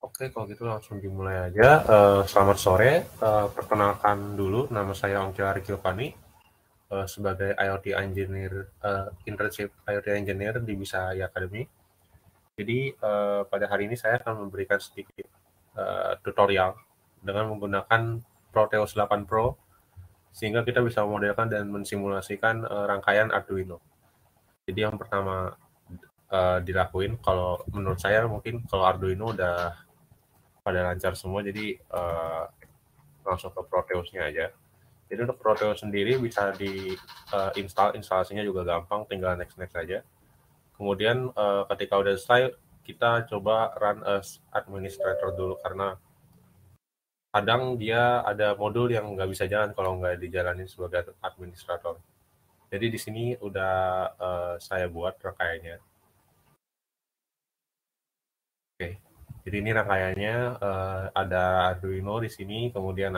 Oke, kalau gitu langsung dimulai aja. Selamat sore. Perkenalkan dulu, nama saya Ongki Ari Giovanni, sebagai IoT Engineer, Internship IoT Engineer di Bisa Academy. Jadi pada hari ini saya akan memberikan sedikit tutorial dengan menggunakan Proteus 8 Pro, sehingga kita bisa memodelkan dan mensimulasikan rangkaian Arduino. Jadi yang pertama dilakuin, kalau menurut saya mungkin kalau Arduino udah pada lancar semua, jadi langsung ke Proteusnya aja. Jadi untuk Proteus sendiri bisa di instalasinya juga gampang, tinggal next aja. Kemudian ketika udah selesai, kita coba run as administrator dulu, karena kadang dia ada modul yang nggak bisa jalan kalau nggak dijalanin sebagai administrator. Jadi di sini udah saya buat rangkaiannya. Oke, jadi ini rangkaiannya, ada Arduino di sini, kemudian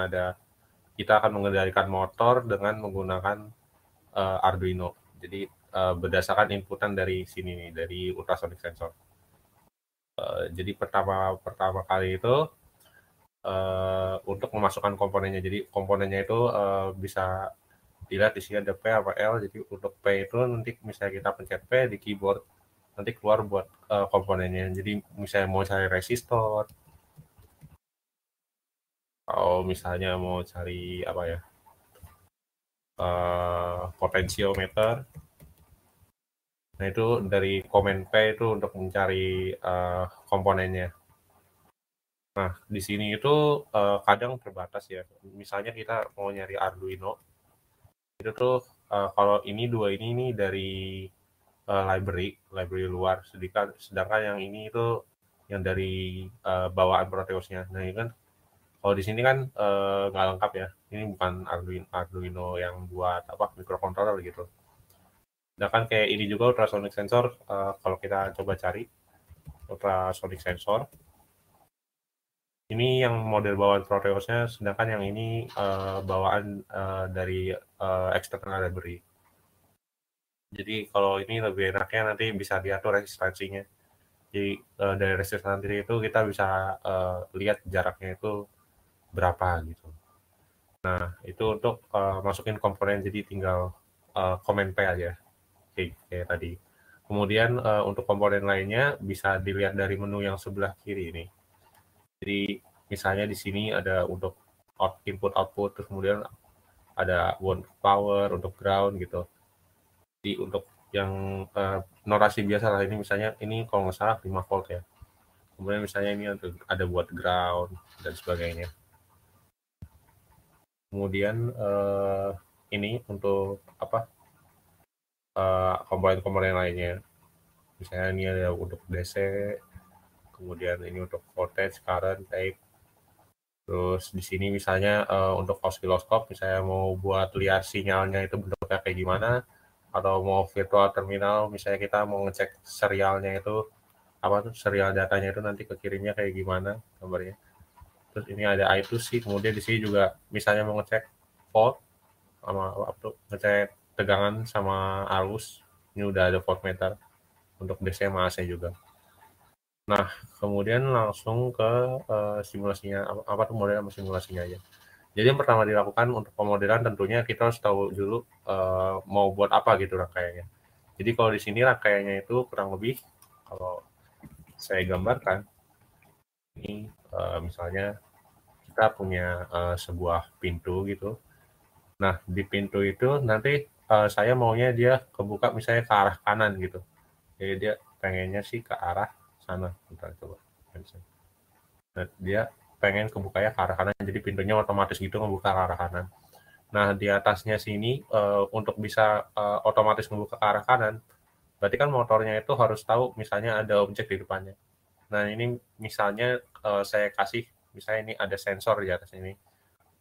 kita akan mengendalikan motor dengan menggunakan Arduino. Jadi berdasarkan inputan dari sini nih, dari ultrasonic sensor. Jadi pertama kali itu untuk memasukkan komponennya. Jadi komponennya itu bisa dilihat di sini ada P apa L. Jadi untuk P itu nanti misalnya kita pencet P di keyboard, nanti keluar buat komponennya. Jadi misalnya mau cari resistor, atau misalnya mau cari apa ya, potentiometer. Nah itu dari Command P itu untuk mencari komponennya. Nah di sini itu kadang terbatas ya. Misalnya kita mau nyari Arduino, itu tuh kalau ini dua ini dari library luar, sedangkan yang ini itu yang dari bawaan Proteusnya. Nah ini kan kalau di sini kan nggak lengkap ya. Ini bukan Arduino yang buat apa microcontroller gitu. Sedangkan kayak ini juga ultrasonic sensor, kalau kita coba cari ultrasonic sensor, ini yang model bawaan Proteusnya, sedangkan yang ini bawaan dari external library. Jadi kalau ini lebih enaknya nanti bisa diatur resistansinya. Jadi dari resistansi itu kita bisa lihat jaraknya itu berapa gitu. Nah itu untuk masukin komponen, jadi tinggal Command P aja kayak tadi. Kemudian untuk komponen lainnya bisa dilihat dari menu yang sebelah kiri ini. Jadi misalnya di sini ada untuk input output, terus kemudian ada untuk power, untuk ground gitu. Jadi untuk yang notasi biasa lah, ini misalnya ini kalau nggak salah 5 volt ya. Kemudian misalnya ini ada buat ground dan sebagainya. Kemudian ini untuk apa, komponen-komponen lainnya. Misalnya ini ada untuk DC, kemudian ini untuk voltage, current, type. Terus di sini misalnya untuk osiloskop, misalnya mau buat lihat sinyalnya itu bentuknya kayak gimana, atau mau virtual terminal, misalnya kita mau ngecek serialnya itu apa tuh, serial datanya itu nanti kekirimnya kayak gimana gambarnya. Terus ini ada I2C, kemudian di sini juga misalnya mau ngecek volt sama apa tuh, ngecek tegangan sama arus, ini udah ada voltmeter untuk DC sama AC juga. Nah, kemudian langsung ke simulasinya, apa tuh model sama simulasinya aja. Jadi yang pertama dilakukan untuk pemodelan, tentunya kita harus tahu dulu mau buat apa gitu rangkaiannya. Jadi kalau di sini rangkaiannya itu kurang lebih, kalau saya gambarkan, ini misalnya kita punya sebuah pintu gitu. Nah, di pintu itu nanti saya maunya dia kebuka misalnya ke arah kanan gitu. Jadi dia pengennya sih ke arah sana. Bentar, coba. Nah, dia pengen kebukanya ke arah kanan, jadi pintunya otomatis gitu ngebuka ke arah kanan. Nah, di atasnya sini untuk bisa otomatis ngebuka ke arah kanan, berarti kan motornya itu harus tahu misalnya ada objek di depannya. Nah, ini misalnya saya kasih, misalnya ini ada sensor di atas ini.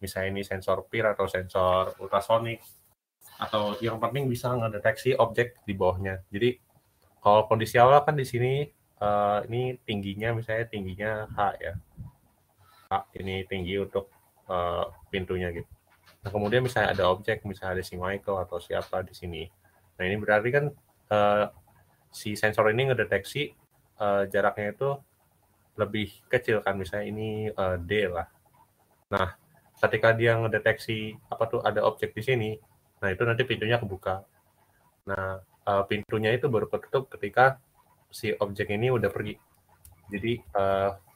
Misalnya ini sensor PIR atau sensor ultrasonic, atau yang penting bisa ngedeteksi objek di bawahnya. Jadi kalau kondisi awal kan di sini ini tingginya, misalnya tingginya H ya. Ini tinggi untuk pintunya gitu. Nah, kemudian misalnya ada objek, misalnya ada si Michael atau siapa di sini. Nah, ini berarti kan si sensor ini ngedeteksi jaraknya itu lebih kecil kan, misalnya ini D lah. Nah, ketika dia ngedeteksi ada objek di sini, nah itu nanti pintunya kebuka. Nah, pintunya itu baru ketutup ketika si objek ini udah pergi. Jadi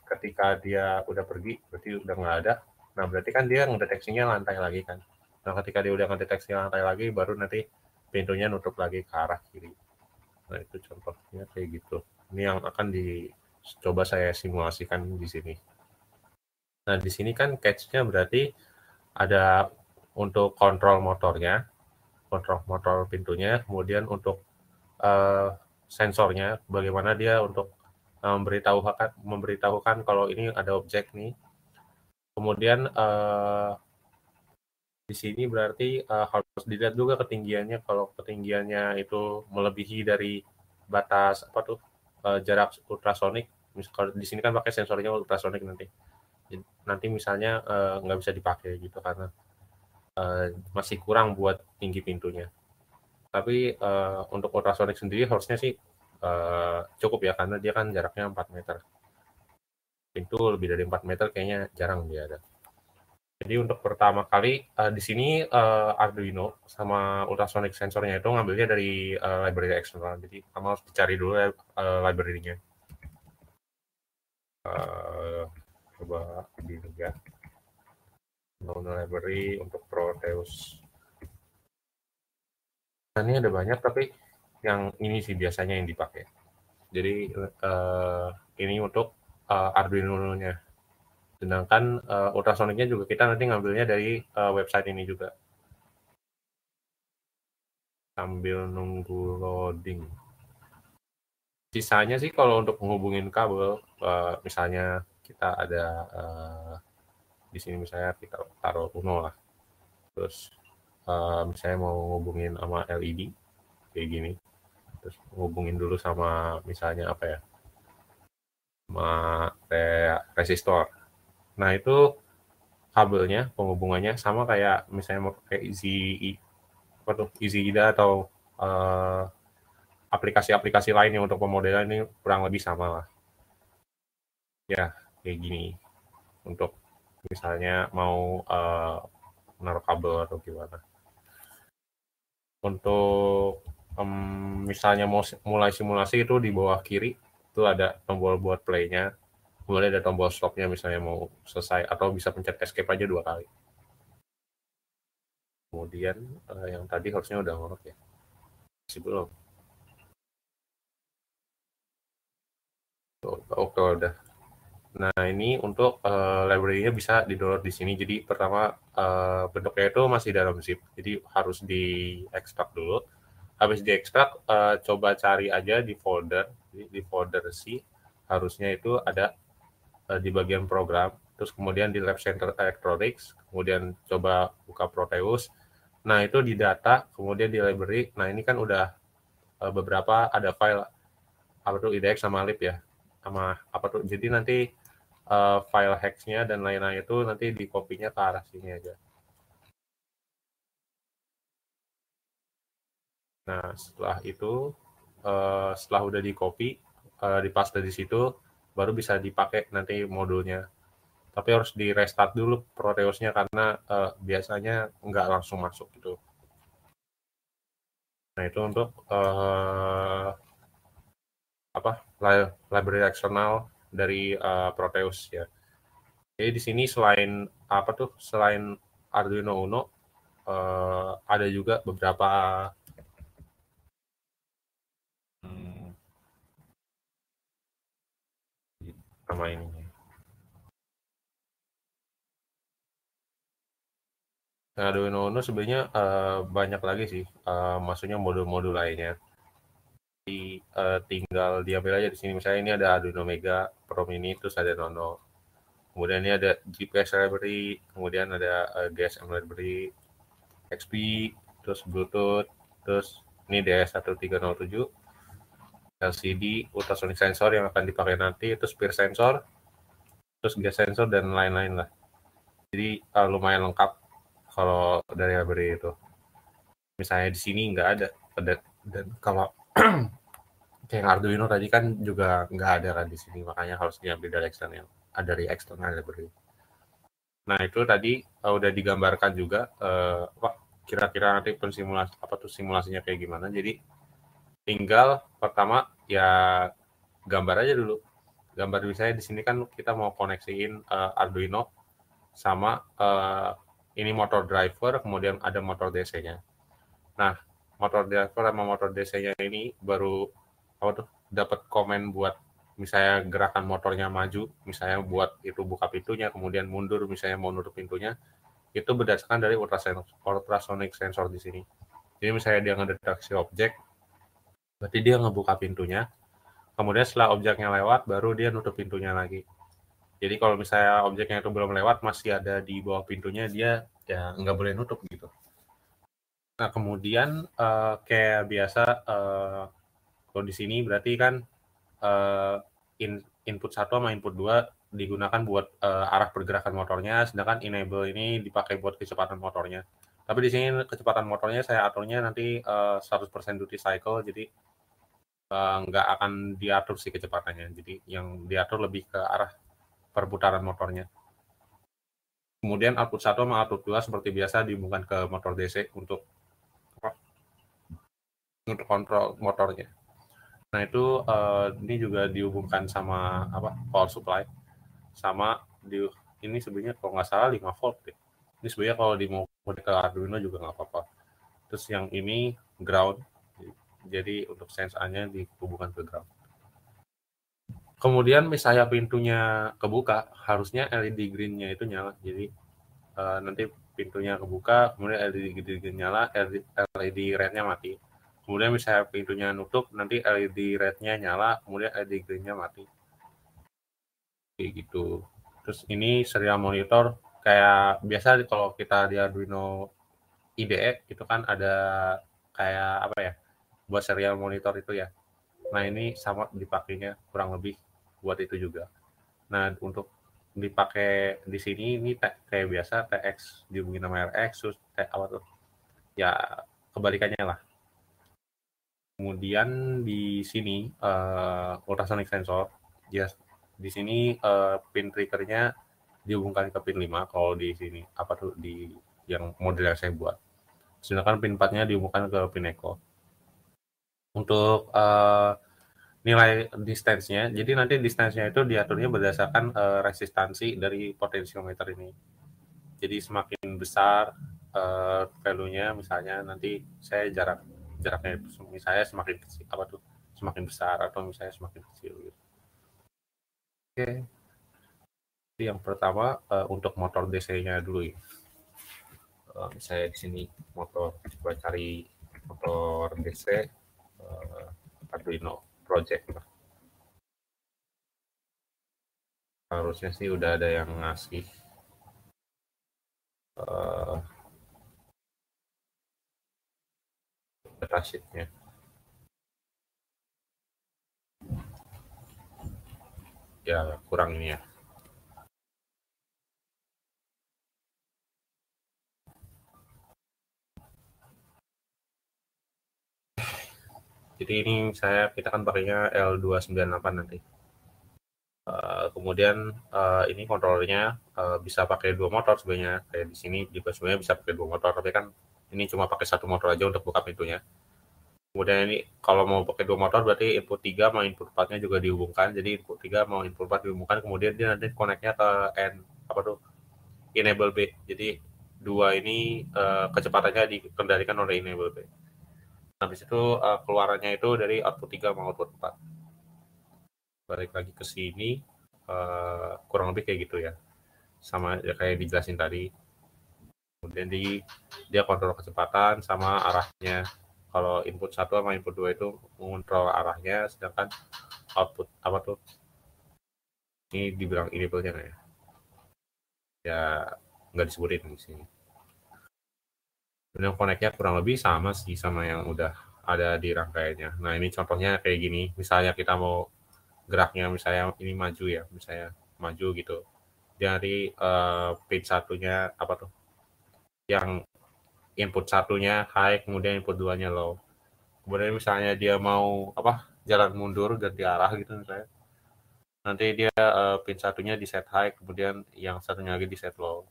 ketika dia udah pergi, berarti udah nggak ada. Nah, berarti kan dia ngedeteksinya lantai lagi kan. Nah, ketika dia udah ngedeteksi lantai lagi, baru nanti pintunya nutup lagi ke arah kiri. Nah, itu contohnya kayak gitu. Ini yang akan dicoba saya simulasikan di sini. Nah, di sini kan catch-nya berarti ada untuk kontrol motornya, kontrol motor pintunya, kemudian untuk sensornya, bagaimana dia untuk memberitahukan kalau ini ada objek nih. Kemudian di sini berarti harus dilihat juga ketinggiannya. Kalau ketinggiannya itu melebihi dari batas jarak ultrasonik. Kalau di sini kan pakai sensornya ultrasonik nanti. Nanti misalnya nggak bisa dipakai gitu karena masih kurang buat tinggi pintunya. Tapi untuk ultrasonik sendiri harusnya sih cukup ya, karena dia kan jaraknya 4 meter. Pintu lebih dari 4 meter kayaknya jarang dia ada. Jadi untuk pertama kali di sini Arduino sama ultrasonic sensornya itu ngambilnya dari library eksternal. Jadi kamu harus dicari dulu library-nya. Coba dilihat. Library untuk Proteus. Nah, ini ada banyak, tapi yang ini sih biasanya yang dipakai. Jadi ini untuk Arduino-nya. Sedangkan ultrasonicnya juga kita nanti ngambilnya dari website ini juga. Sambil nunggu loading. Sisanya sih kalau untuk menghubungin kabel, misalnya kita ada di sini misalnya kita taruh Uno lah. Terus misalnya mau ngubungin sama LED kayak gini. Terus ngubungin dulu sama misalnya apa ya? Sama resistor. Nah, itu kabelnya, penghubungannya sama kayak misalnya mau pakai EasyIDA atau aplikasi-aplikasi lain yang untuk pemodelan ini kurang lebih sama lah. Ya, kayak gini. Untuk misalnya mau menaruh kabel atau gimana. Untuk misalnya mau mulai simulasi itu di bawah kiri, itu ada tombol buat play-nya. Kemudian ada tombol stop-nya misalnya mau selesai, atau bisa pencet escape aja 2 kali. Kemudian yang tadi harusnya udah ngorok ya. Masih belum. Oke, udah. Nah, ini untuk library-nya bisa di-download di sini. Jadi pertama bentuknya itu masih dalam zip. Jadi harus diekstrak dulu. Habis diekstrak, coba cari aja di folder. Di folder C harusnya itu ada di bagian program. Terus kemudian di Lab Center Electronics. Kemudian coba buka Proteus. Nah, itu di data. Kemudian di library. Nah, ini kan udah beberapa ada file IDX sama lib ya. Sama jadi nanti file hex-nya dan lain-lain itu nanti di copy-nya ke arah sini aja. Nah, setelah itu setelah udah di copy, dipaste di situ, baru bisa dipakai nanti modulnya. Tapi harus di restart dulu Proteus-nya karena biasanya nggak langsung masuk gitu. Nah, itu untuk library eksternal dari Proteus ya. Jadi di sini selain Arduino Uno ada juga beberapa nama ini. Nah, Arduino Uno sebenarnya banyak lagi sih, maksudnya modul-modul lainnya. Jadi tinggal diambil aja di sini. Misalnya ini ada Arduino Mega Pro Mini, terus ada Nono. Kemudian ini ada GPS library, kemudian ada GSM library, XP, terus Bluetooth, terus ini DS1307, LCD, ultrasonic sensor yang akan dipakai nanti, terus speed sensor, terus gas sensor dan lain-lain lah. Jadi lumayan lengkap kalau dari library itu. Misalnya di sini nggak ada, dan kalau Kayak Arduino tadi kan juga nggak ada kan di sini, makanya harus diambil dari eksternal, dari external library. Nah itu tadi udah digambarkan juga kira-kira nanti pensimulasi simulasinya kayak gimana. Jadi tinggal pertama ya gambar aja dulu. Gambar misalnya di sini kan kita mau koneksiin Arduino sama ini motor driver, kemudian ada motor DC-nya. Nah, motor driver sama motor DC-nya ini baru dapat komen buat misalnya gerakan motornya maju, misalnya buat itu buka pintunya, kemudian mundur misalnya mau nutup pintunya, itu berdasarkan dari ultrasonic sensor di sini. Jadi misalnya dia ngedeteksi objek, berarti dia ngebuka pintunya, kemudian setelah objeknya lewat, baru dia nutup pintunya lagi. Jadi kalau misalnya objeknya itu belum lewat, masih ada di bawah pintunya, dia ya nggak boleh nutup gitu. Nah kemudian kayak biasa kalau di sini berarti kan input 1 sama input 2 digunakan buat arah pergerakan motornya, sedangkan enable ini dipakai buat kecepatan motornya. Tapi di sini kecepatan motornya saya aturnya nanti 100% duty cycle, jadi nggak akan diatur sih kecepatannya. Jadi yang diatur lebih ke arah perputaran motornya. Kemudian output 1 sama output 2 seperti biasa dihubungkan ke motor DC untuk kontrol motornya. Nah itu ini juga dihubungkan sama power supply, sama ini sebenarnya kalau nggak salah 5 volt deh. Ini sebenarnya kalau mau ke Arduino juga nggak apa-apa. Terus yang ini ground, jadi untuk sense-nya dihubungkan ke ground. Kemudian misalnya pintunya kebuka, harusnya LED green-nya itu nyala. Jadi nanti pintunya kebuka, kemudian LED green nyala, LED red-nya mati. Kemudian misalnya pintunya nutup, nanti LED red-nya nyala, kemudian LED green-nya mati. Kayak gitu. Terus ini serial monitor, kayak biasa kalau kita di Arduino IDE, itu kan ada kayak buat serial monitor itu ya. Nah ini sama dipakainya kurang lebih buat itu juga. Nah untuk dipakai di sini ini kayak biasa TX dihubungin sama RX, terus ya kebalikannya lah. Kemudian di sini ultrasonic sensor, ya di sini pin triggernya dihubungkan ke pin 5 kalau di sini di yang model yang saya buat. Sedangkan pin 4-nya dihubungkan ke pin echo. Untuk nilai distance-nya, jadi nanti distance-nya itu diaturnya berdasarkan resistansi dari potensiometer ini. Jadi semakin besar value-nya, misalnya nanti saya jaraknya misalnya semakin kecil, semakin besar atau misalnya semakin kecil gitu. Oke. Jadi yang pertama untuk motor DC-nya dulu ya. Saya di sini motor, coba cari motor DC Arduino project lah. Harusnya sih udah ada yang ngasih datasheet-nya. Ya kurang ini ya. Jadi ini kita kan pakainya L298 nanti. Kemudian ini kontrolernya bisa pakai 2 motor sebenarnya. Kayak di sini juga sebenarnya bisa pakai 2 motor, tapi kan ini cuma pakai 1 motor aja untuk buka pintunya. Kemudian ini kalau mau pakai 2 motor berarti input 3 sama input 4-nya juga dihubungkan. Jadi input 3 mau input 4 dihubungkan, kemudian dia nanti connect-nya ke enable B. Jadi 2 ini kecepatannya dikendalikan oleh enable B. Habis itu keluarannya itu dari output 3 sama output 4. Balik lagi ke sini, kurang lebih kayak gitu ya. Sama ya kayak dijelasin tadi. Kemudian dia kontrol kecepatan sama arahnya. Kalau input 1 sama input 2 itu mengontrol arahnya, sedangkan output ini dibilang enable-nya nggak ya? Ya nggak disebutin di sini. Dan connect-nya kurang lebih sama sih sama yang udah ada di rangkaiannya. Nah ini contohnya kayak gini. Misalnya kita mau geraknya misalnya ini maju ya, misalnya maju gitu. Dari pin satunya yang input satunya high, kemudian input 2-nya low. Kemudian misalnya dia mau jalan mundur ganti arah gitu misalnya. Nanti dia pin satunya di set high, kemudian yang satunya lagi di set low.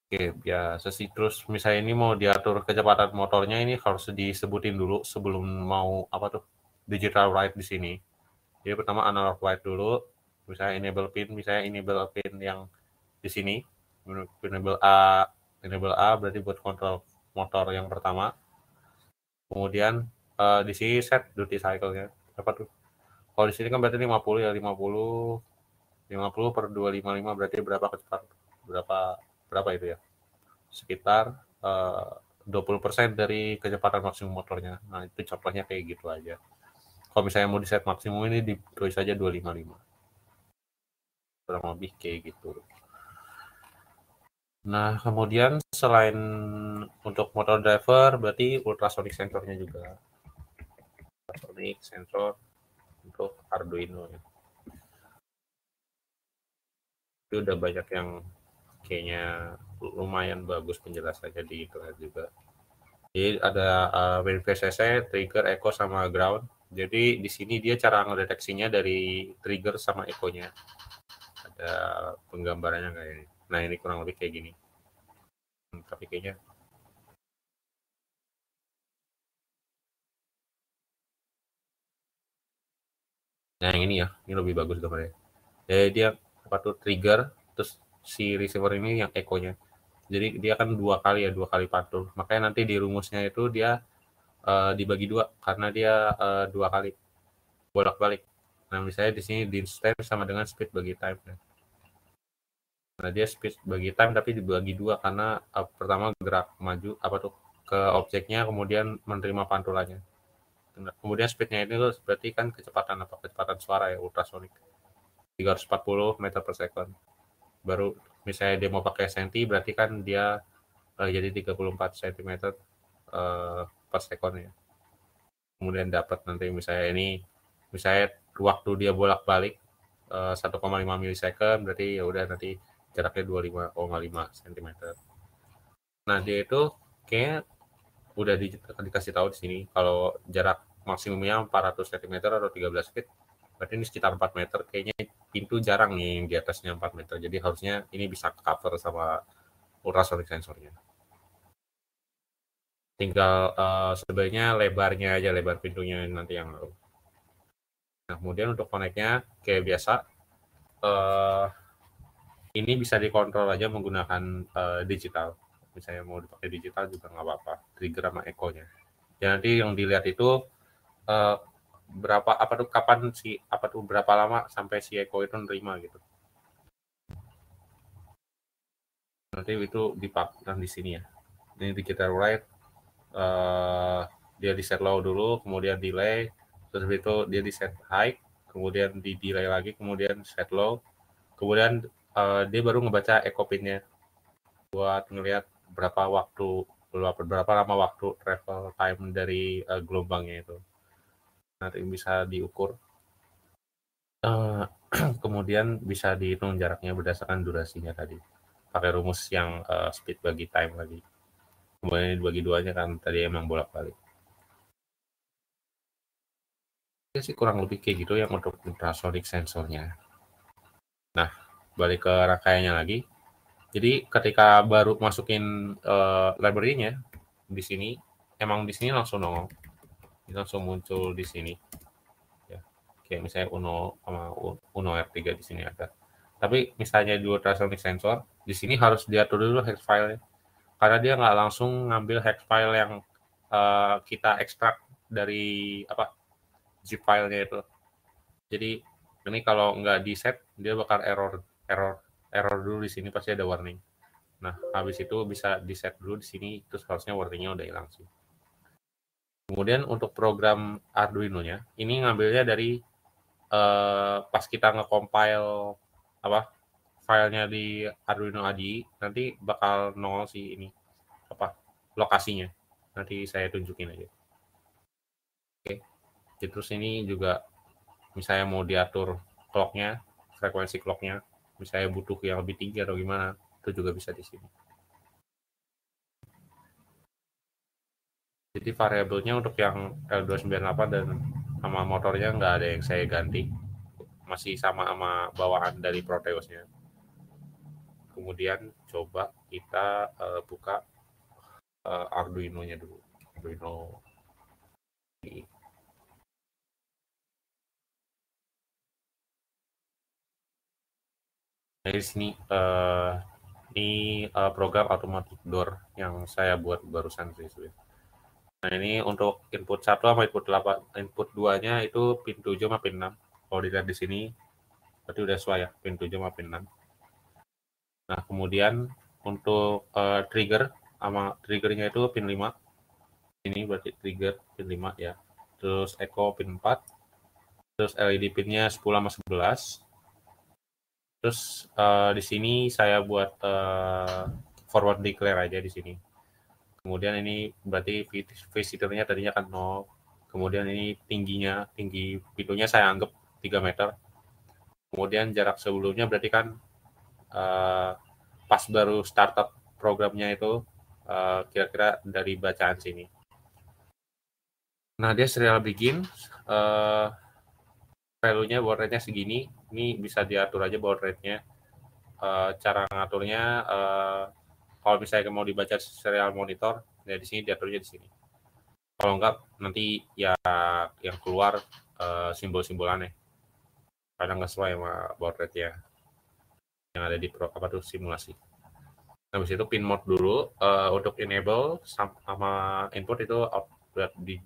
Oke, biasa sih. Terus misalnya ini mau diatur kecepatan motornya, ini harus disebutin dulu sebelum mau apa tuh digital write di sini. Jadi pertama analog write dulu, misalnya enable pin yang di sini, enable A berarti buat kontrol motor yang pertama. Kemudian di sini set duty cycle-nya apa tuh? Kalau di sini kan berarti 50 ya, 50 per 255 berarti berapa itu ya? Sekitar 20% dari kecepatan maksimum motornya. Nah, itu contohnya kayak gitu aja. Kalau misalnya mau di set maksimum ini ditulis aja 255. Kurang lebih kayak gitu. Nah, kemudian selain untuk motor driver, berarti ultrasonic sensornya juga. Ultrasonic sensor untuk Arduino ya. Itu udah banyak yang kayaknya lumayan bagus penjelasannya di internet juga. Jadi ada VCC, trigger, echo, sama ground. Jadi di sini dia cara ngedeteksinya dari trigger sama echo-nya. Ada penggambarannya kayak ini. Nah, ini kurang lebih kayak gini. Tapi kayaknya nah yang ini ya, ini lebih bagus gambarnya. Jadi dia apa tuh trigger, terus si receiver ini yang echo-nya. Jadi dia kan dua kali pantul. Makanya nanti di rumusnya itu dia dibagi dua karena dia dua kali bolak-balik. Nah, misalnya di sini distance sama dengan speed bagi time. Nah, dia speed bagi time tapi dibagi dua karena pertama gerak maju apa tuh ke objeknya, kemudian menerima pantulannya. Nah, kemudian speednya itu berarti kan kecepatan suara ya, ultrasonic 340 meter per second. Baru misalnya dia mau pakai senti berarti kan dia jadi 34 cm per second ya. Kemudian dapat nanti misalnya waktu dia bolak-balik 1,5 milisecond berarti ya udah nanti jaraknya 25,5 cm. Nah, dia itu kayak udah dikasih tahu di sini kalau jarak maksimumnya 400 cm atau 13 feet. Berarti ini sekitar 4 meter. Kayaknya pintu jarang nih yang di atasnya 4 meter. Jadi harusnya ini bisa cover sama ultrasonic sensornya. Tinggal sebenarnya lebarnya aja, lebar pintunya nanti yang lalu. Nah, kemudian untuk connect-nya kayak biasa ini bisa dikontrol aja menggunakan digital. Misalnya mau dipakai digital juga nggak apa-apa, trigger sama echo-nya. Dan nanti yang dilihat itu berapa lama sampai si echo itu nerima gitu. Nanti itu dipakaikan di sini ya. Ini digital write, dia di set low dulu, kemudian delay, terus itu dia di set high, kemudian di delay lagi, kemudian set low, kemudian dia baru ngebaca echo pin-nya buat ngelihat berapa lama waktu travel time dari gelombangnya itu. Nanti bisa diukur. Kemudian bisa dihitung jaraknya berdasarkan durasinya tadi. Pakai rumus yang speed bagi time lagi. Kemudian dibagi duanya kan tadi emang bolak-balik. Itu sih kurang lebih kayak gitu yang untuk ultrasonic sensornya. Nah, balik ke rangkaiannya lagi. Jadi ketika baru masukin library-nya di sini, emang di sini langsung nongol. Langsung muncul di sini. Ya. Kayak misalnya Uno R3 di sini ada. Tapi misalnya di ultrasonic sensor, di sini harus diatur dulu hex file-nya. Karena dia nggak langsung ngambil hex file yang kita ekstrak dari zip file-nya itu. Jadi ini kalau nggak di set, dia bakal error dulu di sini pasti ada warning. Nah, habis itu bisa di set dulu di sini, terus harusnya warningnya udah hilang sih. Kemudian untuk program Arduino-nya, ini ngambilnya dari pas kita nge-compile filenya di Arduino ADI, nanti bakal nongol sih ini lokasinya. Nanti saya tunjukin aja. Oke. Terus ini juga misalnya mau diatur clock-nya, frekuensi clock-nya, misalnya butuh yang lebih tinggi atau gimana, itu juga bisa di sini. Jadi variabelnya untuk yang L298 dan sama motornya nggak ada yang saya ganti, masih sama bawaan dari Proteusnya. Kemudian coba kita buka Arduino-nya dulu. Arduino. Nah, di sini ini program automatic door yang saya buat barusan sih. Nah, ini untuk input 1 sama input 8, input 2-nya itu pin 7 sama pin 6. Kalau dilihat di sini berarti udah sesuai ya, pin 7 sama pin 6. Nah, kemudian untuk trigger sama triggernya itu pin 5. Ini berarti trigger pin 5 ya. Terus echo pin 4. Terus LED pinnya 10 sama 11. Terus di sini saya buat forward declare aja di sini. Kemudian ini berarti visitornya tadinya kan 0. Kemudian ini tinggi pintunya saya anggap 3 meter. Kemudian jarak sebelumnya berarti kan pas baru startup programnya itu kira-kira dari bacaan sini. Nah, dia serial begin, value-nya baud rate-nya segini. Ini bisa diatur aja baud rate-nya. Cara ngaturnya, kalau misalnya mau dibaca serial monitor, ya di sini diaturnya di sini. Kalau enggak, nanti ya yang keluar simbol-simbol aneh. Kadang nggak sesuai sama baud rate-nya yang ada di simulasi. Nah, habis itu pin mode dulu untuk enable sama input itu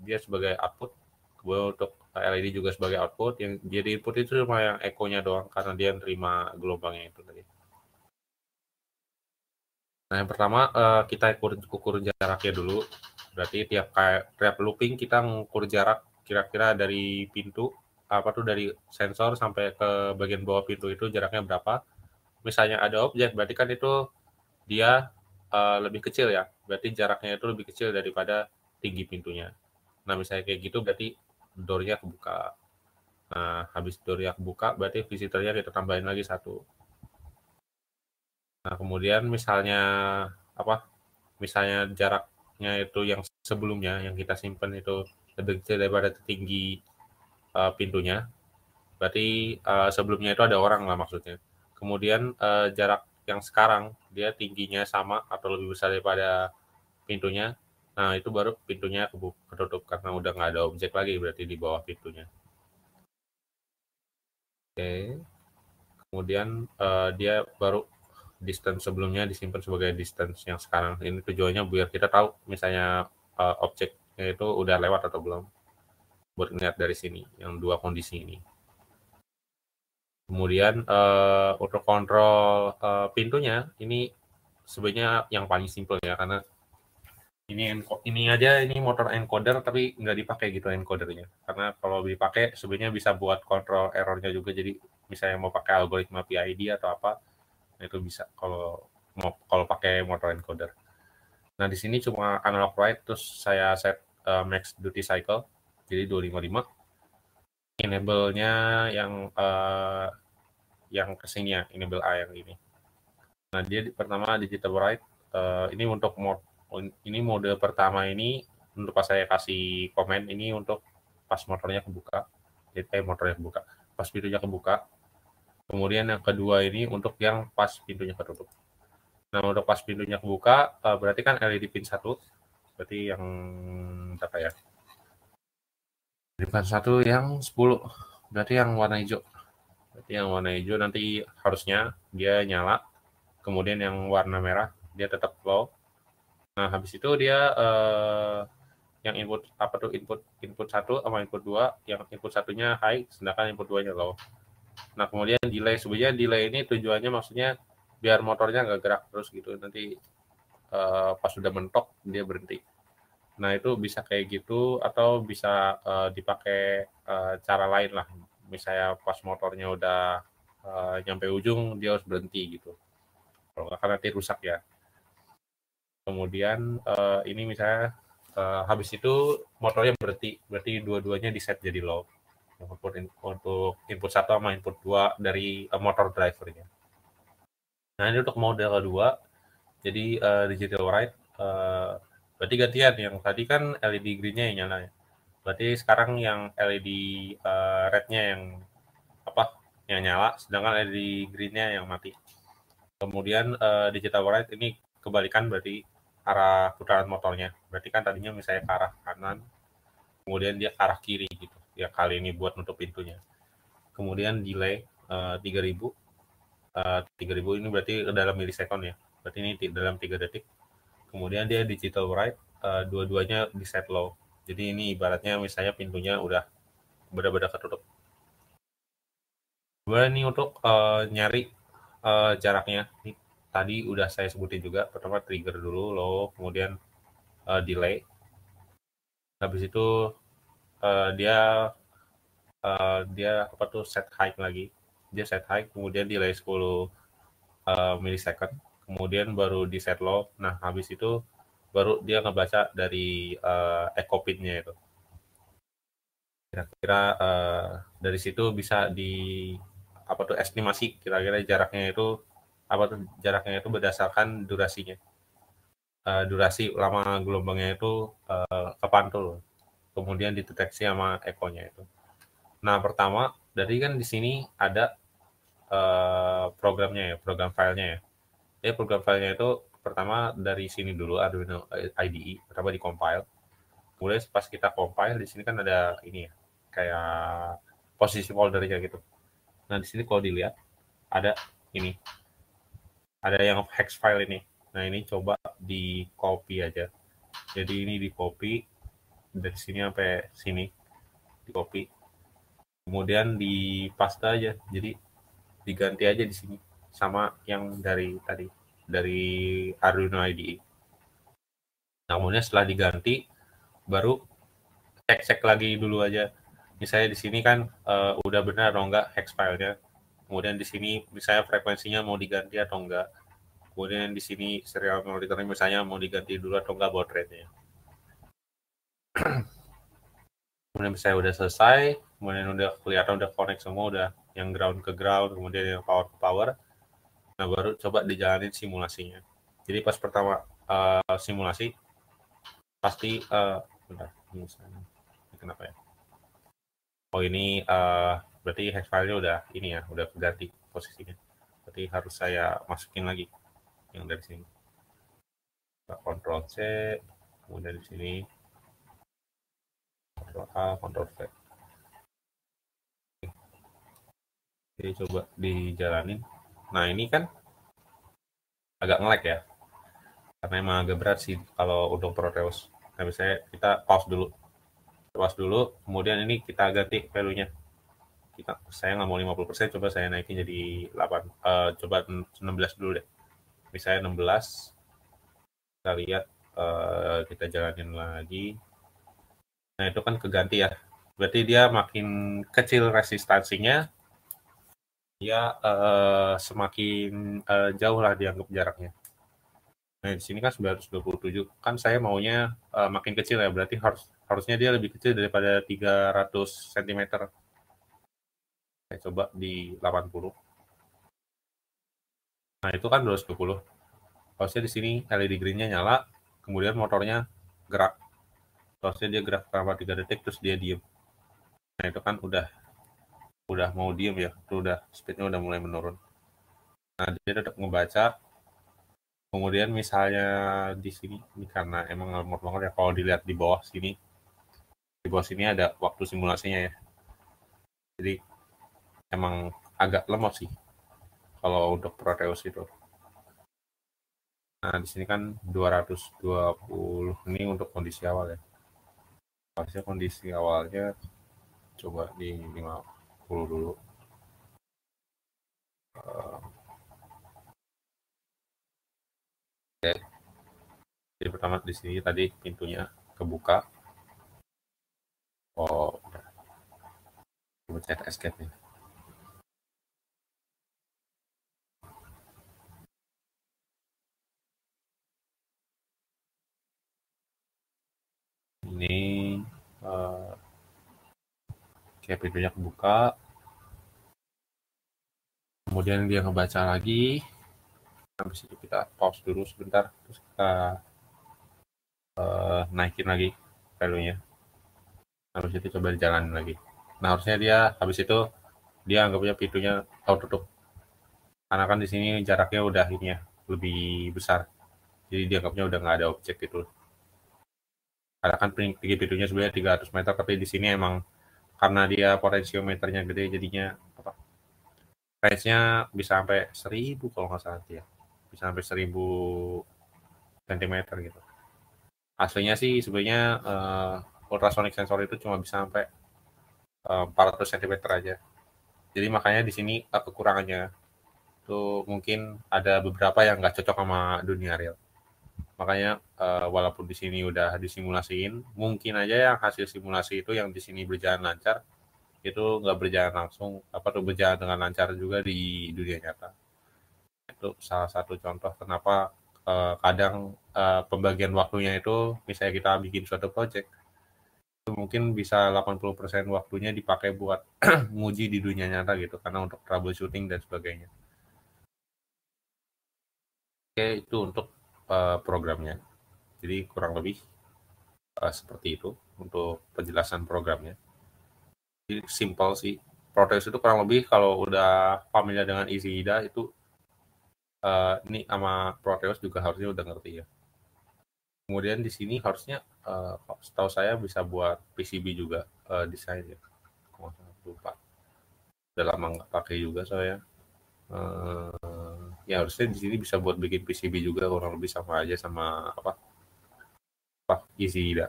dia sebagai output. Kemudian untuk LED juga sebagai output. Yang jadi input itu cuma yang echo-nya doang karena dia nerima gelombangnya itu tadi. Nah, yang pertama kita ukur jaraknya dulu. Berarti tiap looping kita ngukur jarak kira-kira dari pintu dari sensor sampai ke bagian bawah pintu itu jaraknya berapa. Misalnya ada objek, berarti kan itu dia lebih kecil ya. Berarti jaraknya itu lebih kecil daripada tinggi pintunya. Nah, misalnya kayak gitu berarti door-nya kebuka. Nah, habis door-nya kebuka berarti visitornya kita tambahin lagi 1. Nah, kemudian misalnya jaraknya itu yang sebelumnya yang kita simpan itu lebih kecil daripada tinggi pintunya. Berarti sebelumnya itu ada orang lah maksudnya. Kemudian jarak yang sekarang dia tingginya sama atau lebih besar daripada pintunya. Nah, itu baru pintunya ketutup karena udah nggak ada objek lagi berarti di bawah pintunya. Oke. Kemudian dia baru distance sebelumnya disimpan sebagai distance yang sekarang. Ini tujuannya biar kita tahu misalnya objeknya itu udah lewat atau belum. Buat ngeliat dari sini, yang dua kondisi ini. Kemudian untuk kontrol pintunya, ini sebenarnya yang paling simple ya, karena ini aja ini motor encoder tapi nggak dipakai gitu encodernya. Karena kalau dipakai sebenarnya bisa buat kontrol errornya juga. Jadi misalnya mau pakai algoritma PID atau apa, itu bisa kalau pakai motor encoder. Nah, di sini cuma analog write, terus saya set max duty cycle, jadi 255. Enable-nya yang kesini ya, enable A yang ini. Nah, dia pertama digital write, ini mode pertama ini untuk pas saya kasih komen ini untuk pas motornya kebuka, motornya kebuka, pas pintunya kebuka. Kemudian yang kedua ini untuk yang pas pintunya ketutup. Nah, untuk pas pintunya kebuka, berarti kan LED pin 1, berarti yang berapa ya? LED pin 1 yang 10, berarti yang warna hijau. Berarti yang warna hijau nanti harusnya dia nyala, kemudian yang warna merah dia tetap low. Nah, habis itu dia yang input 1 sama input 2, yang input 1-nya high, sedangkan input 2-nya low. Nah, kemudian delay, sebenarnya delay ini tujuannya maksudnya biar motornya nggak gerak terus gitu, nanti pas sudah mentok dia berhenti. Nah, itu bisa kayak gitu atau bisa dipakai cara lain lah. Misalnya pas motornya udah nyampe ujung dia harus berhenti gitu. Kalau nggak kan nanti rusak ya. Kemudian ini misalnya habis itu motornya berarti dua-duanya di set jadi low untuk input 1 sama input 2 dari motor drivernya. Nah, ini untuk mode kedua, jadi digital write, Berarti gantian, yang tadi kan LED green-nya yang nyala ya. Berarti sekarang yang LED red-nya yang apa? Yang nyala, sedangkan LED green-nya yang mati. Kemudian digital write ini kebalikan, berarti arah putaran motornya. Berarti kan tadinya misalnya ke arah kanan, kemudian dia ke arah kiri gitu. Ya kali ini buat nutup pintunya. Kemudian delay 3000. 3000 ini berarti dalam milisekon ya. Berarti ini dalam 3 detik. Kemudian dia digital write, dua-duanya di set low. Jadi ini ibaratnya misalnya pintunya udah benar-benar ketutup. Kemudian ini untuk nyari jaraknya. Ini tadi udah saya sebutin juga. Pertama trigger dulu low, kemudian delay. Habis itu dia apa tuh set height lagi. Dia set height, kemudian delay 10 millisecond, kemudian baru di set low. Nah, habis itu baru dia ngebaca dari echo pin-nya itu. Kira-kira dari situ bisa di apa tuh estimasi kira-kira jaraknya itu apa tuh jaraknya itu berdasarkan durasinya. Durasi lama gelombangnya itu kepantul. Kemudian dideteksi sama echo-nya itu. Nah, pertama dari kan di sini ada programnya ya, program filenya ya. Jadi program filenya itu pertama dari sini dulu Arduino IDE, pertama di compile. Kemudian pas kita compile di sini kan ada ini ya, kayak posisi foldernya gitu. Nah, di sini kalau dilihat ada ini. Ada yang hex file ini. Nah, ini coba di copy aja. Jadi ini di copy dari sini sampai sini, di copy. Kemudian di paste aja. Jadi diganti aja di sini sama yang dari tadi, dari Arduino IDE. Nah, kemudian setelah diganti baru cek lagi dulu aja. Misalnya di sini kan udah benar atau enggak hex filenya. Kemudian di sini misalnya frekuensinya mau diganti atau enggak. Kemudian di sini serial monitornya misalnya mau diganti dulu atau enggak baud rate-nya. Kemudian misalnya udah selesai, kemudian udah kelihatan udah connect semua, udah yang ground ke ground, kemudian yang power ke power. Nah, baru coba dijalanin simulasinya. Jadi pas pertama simulasi pasti bentar, misalnya kenapa ya? Oh, ini berarti hex file-nya udah ini ya, udah ganti posisinya. Berarti harus saya masukin lagi yang dari sini. Ctrl C, kemudian di sini Ctrl A, Ctrl V. Jadi coba dijalanin. Nah, ini kan agak nge-lag ya, karena emang agak berat sih kalau untuk Proteus. Nah, misalnya kita pause dulu, kemudian ini kita ganti value-nya. Saya nggak mau 50%, coba saya naikin jadi 8, coba 16 dulu deh. Misalnya 16, kita lihat, kita jalanin lagi. Nah, itu kan keganti ya. Berarti dia makin kecil resistansinya, dia semakin jauh lah dianggap jaraknya. Nah, di sini kan 927. Kan saya maunya makin kecil ya, berarti harusnya dia lebih kecil daripada 300 cm. Saya coba di 80. Nah, itu kan 220. Harusnya di sini LED green-nya nyala, kemudian motornya gerak. Harusnya dia gerak selama 3 detik, terus dia diem. Nah, itu kan udah mau diem ya, itu udah speednya udah mulai menurun. Nah, dia tetap ngebaca. Kemudian misalnya di sini, ini karena emang lemot banget ya, kalau dilihat di bawah sini ada waktu simulasinya ya. Jadi emang agak lemot sih kalau untuk Proteus itu. Nah, di sini kan 220, ini untuk kondisi awal ya. Harusnya kondisi awalnya coba di 50 dulu. Oke. Jadi pertama di sini tadi pintunya kebuka. Oh, pencet escape nih. Ini kayak pintunya kebuka. Kemudian dia ngebaca lagi. Habis itu kita pause dulu sebentar, terus kita naikin lagi value-nya. Habis itu coba dijalanin lagi. Nah, harusnya dia habis itu dia anggapnya pintunya auto tutup. Karena kan di sini jaraknya udah ini ya, lebih besar. Jadi dia anggapnya udah nggak ada objek gitu. Karena kan tinggi pintunya sebenarnya 300 meter, tapi di sini emang karena dia potensiometernya gede, jadinya apa? Range-nya bisa sampai 1000 kalau nggak salah ya. Bisa sampai 1000 cm gitu. Aslinya sih sebenarnya ultrasonic sensor itu cuma bisa sampai 400 cm aja. Jadi makanya di sini kekurangannya itu mungkin ada beberapa yang nggak cocok sama dunia real. Makanya walaupun di sini udah disimulasiin, mungkin aja yang hasil simulasi itu yang di sini berjalan lancar, itu nggak berjalan langsung, apa tuh berjalan dengan lancar juga di dunia nyata. Itu salah satu contoh kenapa kadang pembagian waktunya itu, misalnya kita bikin suatu project, itu mungkin bisa 80% waktunya dipakai buat nguji di dunia nyata gitu, karena untuk troubleshooting dan sebagainya. Oke, itu untuk programnya. Jadi kurang lebih seperti itu untuk penjelasan programnya. Jadi simpel sih. Proteus itu kurang lebih kalau udah familiar dengan EasyIDA itu ini sama Proteus juga harusnya udah ngerti ya. Kemudian di sini harusnya setahu saya bisa buat PCB juga desain ya. Lupa. Udah lama nggak pakai juga saya. Ya harusnya di sini bisa buat bikin PCB juga kurang lebih sama aja sama apa EasyIDA.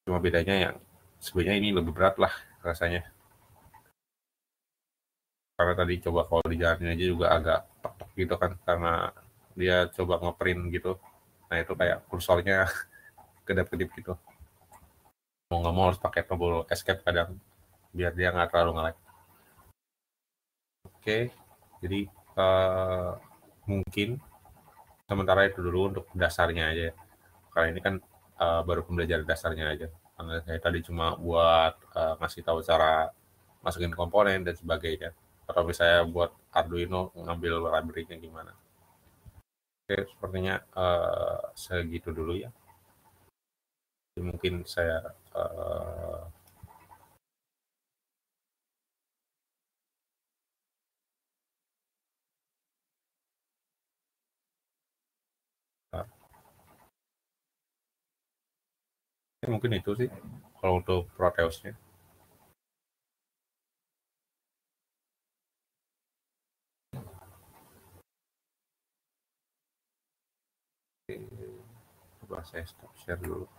Cuma bedanya yang sebenarnya ini lebih berat lah rasanya. Karena tadi coba kalau dijalanin aja juga agak tek gitu kan, karena dia coba ngeprint gitu. Nah itu kayak kursornya kedap-kedip gitu. Mau nggak mau harus pakai tombol escape kadang biar dia nggak terlalu nge-lag. Oke, jadi mungkin sementara itu dulu untuk dasarnya aja. Karena ini kan baru pembelajaran dasarnya aja. Karena saya tadi cuma buat ngasih tahu cara masukin komponen dan sebagainya. Atau misalnya buat Arduino ngambil library-nya gimana. Oke, sepertinya segitu dulu ya. Jadi mungkin saya mungkin itu sih kalau untuk Proteusnya. Oke, coba saya stop share dulu.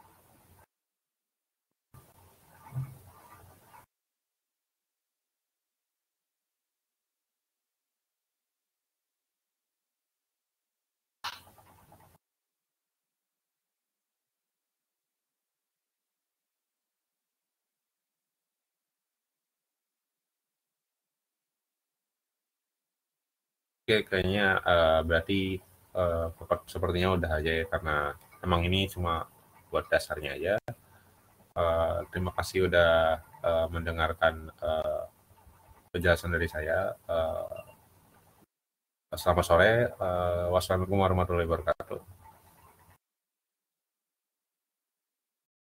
Oke, kayaknya berarti sepertinya udah aja ya, karena emang ini cuma buat dasarnya aja. Terima kasih udah mendengarkan penjelasan dari saya. Selamat sore. Wassalamualaikum warahmatullahi wabarakatuh.